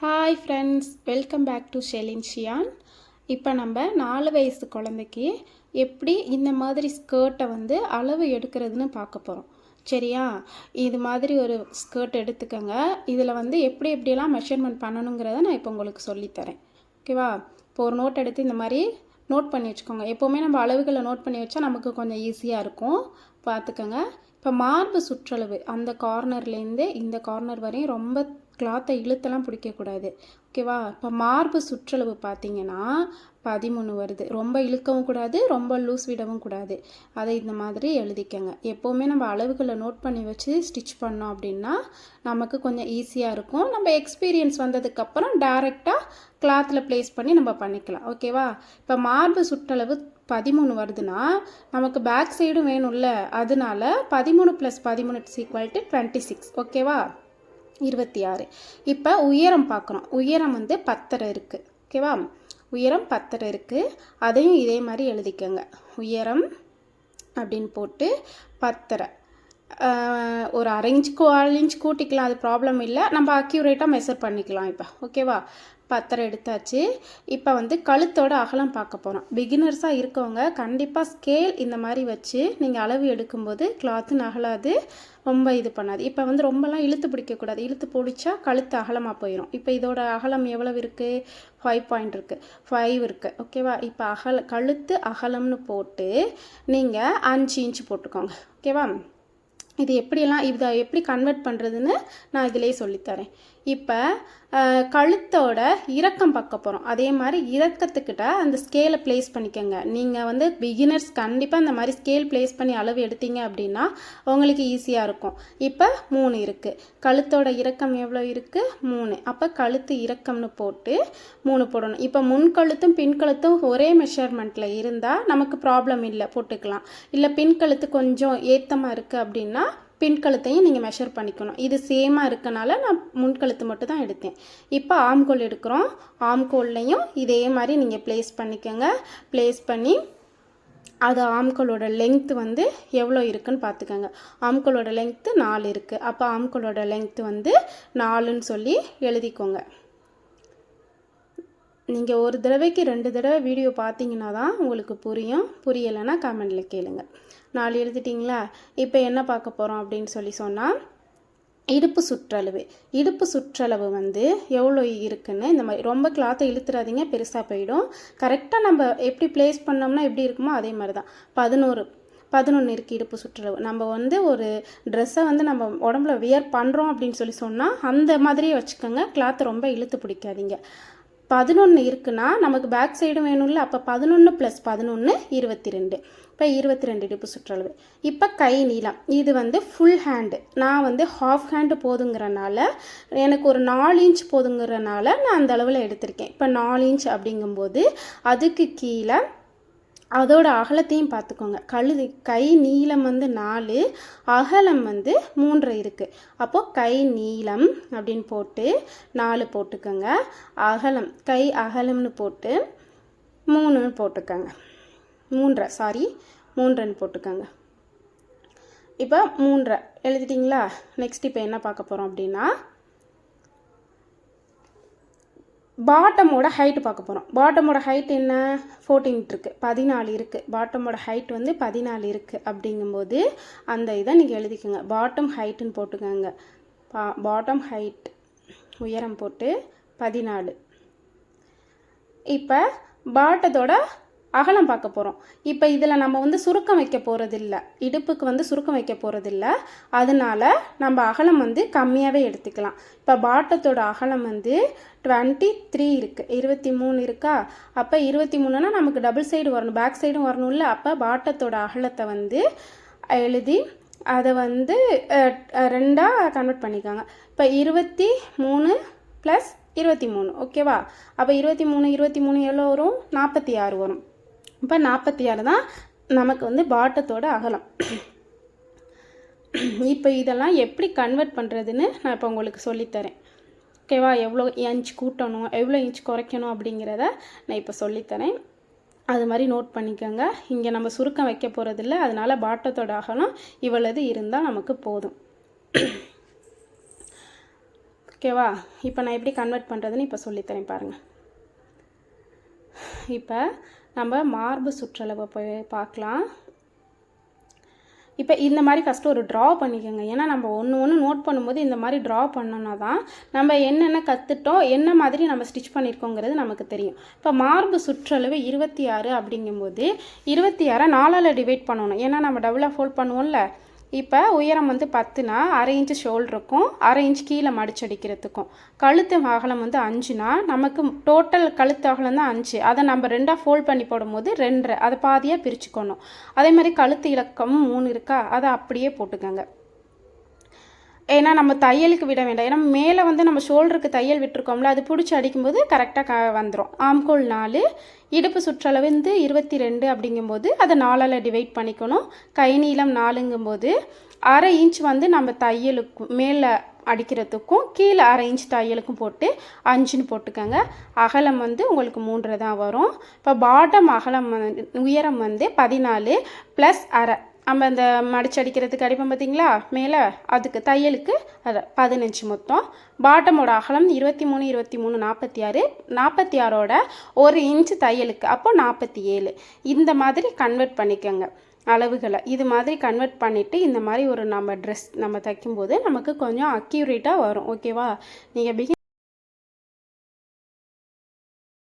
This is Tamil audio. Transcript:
Hi friends, welcome back to ஷெலின் ஷியான். இப்போ நம்ம 4 வயசு குழந்தைக்கு எப்படி இந்த மாதிரி ஸ்கர்ட்டை அளவு எடுக்கிறதுன்னு பார்க்க போகிறோம். சரியா? இது மாதிரி ஒரு ஸ்கர்ட் எடுத்துக்கோங்க. இதில் எப்படி எப்படியெல்லாம் மெஷர்மெண்ட் பண்ணணுங்கிறத நான் இப்போ உங்களுக்கு சொல்லித்தரேன். ஓகேவா? இப்போ ஒரு நோட் எடுத்து இந்த மாதிரி நோட் பண்ணி வச்சுக்கோங்க. எப்போவுமே நம்ம அளவுகளை நோட் பண்ணி வச்சா நமக்கு கொஞ்சம் ஈஸியாக இருக்கும். பார்த்துக்கோங்க. இப்போ மார்பு சுற்றளவு அந்த கார்னர்லேருந்து இந்த கார்னர் வரையும் ரொம்ப கிளாத்தை இழுத்தெல்லாம் பிடிக்கக்கூடாது. ஓகேவா? இப்போ மார்பு சுற்றளவு பார்த்தீங்கன்னா 13 வருது. ரொம்ப இழுக்கவும் கூடாது, ரொம்ப லூஸ் விடவும் கூடாது. அதை இந்த மாதிரி எழுதிக்கங்க. எப்போவுமே நம்ம அளவுகளை நோட் பண்ணி வச்சு ஸ்டிச் பண்ணோம் அப்படின்னா நமக்கு கொஞ்சம் ஈஸியாக இருக்கும். நம்ம எக்ஸ்பீரியன்ஸ் வந்ததுக்கப்புறம் டைரெக்டாக கிளாத்தில் ப்ளேஸ் பண்ணி நம்ம பண்ணிக்கலாம். ஓகேவா? இப்போ மார்பு சுற்றளவு 13 வருதுன்னா நமக்கு பேக் சைடும் வேணும்ல, அதனால 13 + 13 = 26. ஓகேவா? 26. இப்போ உயரம் பார்க்குறோம். உயரம் 10.5 இருக்குது. ஓகேவா? உயரம் 10.5 இருக்குது. அதையும் இதே மாதிரி எழுதிக்கோங்க. உயரம் அப்படின்னு போட்டு 10.5. ஒரு 1/2 இன்ச் 1/4 இன்ச் கூட்டிக்கலாம், அது ப்ராப்ளம் இல்லை. நம்ம அக்யூரேட்டாக மெஷர் பண்ணிக்கலாம். இப்போ ஓகேவா? 10.5 எடுத்தாச்சு. இப்போ கழுத்தோட அகலம் பார்க்க போகிறோம். பிகினர்ஸாக இருக்கவங்க கண்டிப்பாக ஸ்கேல் இந்த மாதிரி வச்சு நீங்கள் அளவு எடுக்கும்போது கிளாத்து நகலாது, ரொம்ப இது பண்ணாது. இப்போ ரொம்பலாம் இழுத்து பிடிக்கக்கூடாது. இழுத்து பிடிச்சா கழுத்து அகலமாக போயிடும். இப்போ இதோட அகலம் எவ்வளவு இருக்குது? 5 பாயிண்ட் இருக்குது, 5 இருக்குது. ஓகேவா? இப்போ கழுத்து அகலம்னு போட்டு நீங்கள் 5 இன்ச்சு போட்டுக்கோங்க. ஓகேவா? இது இதை எப்படி கன்வெர்ட் பண்ணுறதுன்னு நான் இதிலே சொல்லித்தரேன். இப்போ கழுத்தோட இறக்கம் பார்க்க போகிறோம். அதே மாதிரி இறக்கத்துக்கிட்ட அந்த ஸ்கேலை ப்ளேஸ் பண்ணிக்கோங்க. நீங்கள் பிகினர்ஸ் கண்டிப்பாக இந்த மாதிரி ஸ்கேல் ப்ளேஸ் பண்ணி அளவு எடுத்தீங்க அப்படின்னா உங்களுக்கு ஈஸியாக இருக்கும். இப்போ 3 இருக்குது. கழுத்தோட இறக்கம் எவ்வளோ இருக்குது? 3. அப்போ கழுத்து இறக்கம்னு போட்டு 3 போடணும். இப்போ முன்கழுத்தும் பின்கழுத்தும் ஒரே மெஷர்மெண்ட்டில் இருந்தால் நமக்கு ப்ராப்ளம் இல்லை, போட்டுக்கலாம். இல்லை பின்கழுத்து கொஞ்சம் ஏத்தமாக இருக்குது அப்படின்னா பின்கழுத்தையும் நீங்கள் மெஷர் பண்ணிக்கணும். இது சேமாக இருக்கனால நான் முன்கழுத்து மட்டும் தான் எடுத்தேன். இப்போ ஆம்கோல் எடுக்கிறோம். ஆம்கோல்லையும் இதே மாதிரி நீங்கள் ப்ளேஸ் பண்ணிக்கோங்க. ப்ளேஸ் பண்ணி அது ஆம்கோலோட லெங்க்த்து எவ்வளோ இருக்குன்னு பார்த்துக்கோங்க. ஆம்கோலோட லெங்க்த்து 4 இருக்குது. அப்போ ஆம்கோலோட லெங்க்த்து 4ன்னு சொல்லி எழுதிக்கோங்க. நீங்கள் ஒரு தடவைக்கு 2 தடவை வீடியோ பார்த்தீங்கன்னா தான் உங்களுக்கு புரியும். புரியலைன்னா கமெண்டில் கேளுங்க. 4 எழுதிட்டிங்களா? இப்போ என்ன பார்க்க போகிறோம் அப்படின்னு சொன்னால் இடுப்பு சுற்றளவு. இடுப்பு சுற்றளவு எவ்வளோ இருக்குன்னு இந்த மாதிரி ரொம்ப கிளாத்தை இழுத்துறாதீங்க, பெருசாக போயிடும். கரெக்டாக நம்ம எப்படி ப்ளேஸ் பண்ணோம்னா எப்படி இருக்குமோ அதே மாதிரி தான். 11 இருக்குது இடுப்பு சுற்றளவு. நம்ம ஒரு ட்ரெஸ்ஸை நம்ம உடம்புல வியர் பண்ணுறோம் அப்படின்னு சொன்னால் அந்த மாதிரியே வச்சுக்கோங்க. கிளாத்தை ரொம்ப இழுத்து பிடிக்காதீங்க. 11 இருக்குன்னா நமக்கு பேக் சைடும் வேணும்ல. அப்போ 11 + 11 22. இப்போ 22 இடுப்பு சுற்றளவு. இப்போ கை நீளம் இது ஃபுல் ஹேண்டு. நான் ஹாஃப் ஹேண்டு போதுங்கிறனால எனக்கு ஒரு 4 இன்ச் போதுங்கிறனால நான் அந்த அளவில் எடுத்திருக்கேன். இப்போ 4 இன்ச் அப்படிங்கும்போது அதுக்கு கீழே அதோட அகலத்தையும் பார்த்துக்கோங்க. கை நீளம் 4, அகலம் 3 இருக்குது. அப்போது கை நீளம் அப்படின்னு போட்டு 4 போட்டுக்கோங்க. அகலம் கை அகலம்னு போட்டு 3ன்னு போட்டுக்கோங்க. 3ன்னு போட்டுக்கோங்க. இப்போ 3 எழுதிட்டிங்களா? நெக்ஸ்ட் இப்போ என்ன பார்க்க போகிறோம் அப்படின்னா பாட்டமோட ஹைட்டு பார்க்க போகிறோம். பாட்டமோட ஹைட் என்ன? 14 இருக்குது, 14 இருக்குது. பாட்டமோட ஹைட் 14 இருக்குது. அப்படிங்கும்போது அந்த இதை நீங்கள் எழுதிக்கோங்க. பாட்டம் ஹைட்டுன்னு போட்டுக்கோங்க. பாட்டம் ஹைட் உயரம் போட்டு 14. இப்போ பாட்டத்தோட அகலம் பார்க்க போகிறோம். இப்போ இதில் நம்ம சுருக்கம் வைக்க போகிறதில்ல. இடுப்புக்கு சுருக்கம் வைக்க போகிறதில்ல. அதனால நம்ம அகலம் கம்மியாகவே எடுத்துக்கலாம். இப்போ பாட்டத்தோட அகலம் 23 இருக்குது. 23 இருக்கா? அப்போ 23னா நமக்கு டபுள் சைடு வரணும், பேக் சைடும் வரணும்ல. அப்போ பாட்டத்தோட அகலத்தை எழுதி அதை 2ஆக கன்வெர்ட் பண்ணிக்கோங்க. இப்போ 23 + 23. ஓகேவா? அப்போ 23 எவ்வளோ வரும்? 46 வரும். இப்போ 46 தான் நமக்கு பாட்டத்தோட அகலம். இப்போ இதெல்லாம் எப்படி கன்வெர்ட் பண்ணுறதுன்னு நான் இப்போ உங்களுக்கு சொல்லித்தரேன். ஓகேவா? எவ்வளோ இன்ச் கூட்டணும், எவ்வளோ இன்ச் குறைக்கணும் அப்படிங்கிறத நான் இப்போ சொல்லித்தரேன். அது மாதிரி நோட் பண்ணிக்கோங்க. இங்கே நம்ம சுருக்கம் வைக்க போகிறதில்ல, அதனால் பாட்டத்தோட அகலம் இவ்வளவு இருந்தால் நமக்கு போதும். ஓகேவா? இப்போ நான் எப்படி கன்வெர்ட் பண்ணுறதுன்னு இப்போ சொல்லித்தரேன் பாருங்கள். இப்போ நம்ம மார்பு சுற்றளவை போய் பார்க்கலாம். இப்போ இந்த மாதிரி ஃபஸ்ட்டு ஒரு ட்ரா பண்ணிக்கோங்க. ஏன்னா நம்ம ஒன்று நோட் பண்ணும்போது இந்த மாதிரி ட்ரா பண்ணோன்னா தான் நம்ம என்னென்ன கற்றுட்டோம், என்ன மாதிரி நம்ம ஸ்டிச் பண்ணியிருக்கோங்கிறது நமக்கு தெரியும். இப்போ மார்பு சுற்றளவு 26 அப்படிங்கும்போது 26 4ஆல் டிவைட் பண்ணணும். ஏன்னா நம்ம டபுளாக ஃபோல்ட் பண்ணுவோம்ல. இப்போ உயரம் வந்து 10னா 1/2 இன்ச்சு ஷோல்டருக்கும் 1/2 இன்ச் கீழே மடிச்சடிக்கிறதுக்கும், கழுத்து அகலம் வந்து 5னா நமக்கு டோட்டல் கழுத்து அகலம் தான் 5. அதை நம்ம 2ஆக ஃபோல்ட் பண்ணி போடும்போது 2.5, அதை பாதியாக பிரிச்சுக்கணும். அதே மாதிரி கழுத்து இலக்கம் 3 இருக்கா, அதை அப்படியே போட்டுக்கோங்க. ஏன்னா நம்ம தையலுக்கு விட வேண்டாம். ஏன்னா மேலே வந்து நம்ம ஷோல்டருக்கு தையல் விட்டுருக்கோம்ல, அது பிடிச்சி அடிக்கும்போது கரெக்டாக வந்துடும். ஆம்கோல் 4, இடுப்பு சுற்றளவு வந்து 22 அப்படிங்கும்போது அதை 4ஆல் டிவைட் பண்ணிக்கணும். கை நீளம் 4ங்கும்போது 1/2 இன்ச் வந்து நம்ம தையலுக்கும் மேலே அடிக்கிறதுக்கும் கீழே 1/2 இன்ச் தையலுக்கும் போட்டு 5ன்னு போட்டுக்கோங்க. அகலம் வந்து உங்களுக்கு 3 தான் வரும். இப்போ பாட்டம் அகலம் உயரம் வந்து 14 + 1/2. நம்ம இந்த மடிச்சடிக்கிறதுக்கு அடிப்போம் பார்த்தீங்களா மேலே, அதுக்கு தையலுக்கு அது 15 மொத்தம். பாட்டமோட அகலம் 23 23 46, 46ஓட 1 இன்ச்சு தையலுக்கு, அப்போ 47. இந்த மாதிரி கன்வெர்ட் பண்ணிக்கோங்க அளவுகளை. இது மாதிரி கன்வெர்ட் பண்ணிவிட்டு இந்த மாதிரி ஒரு நம்ம ட்ரெஸ் நம்ம தைக்கும்போது நமக்கு கொஞ்சம் அக்யூரேட்டாக வரும். ஓகேவா? நீங்கள்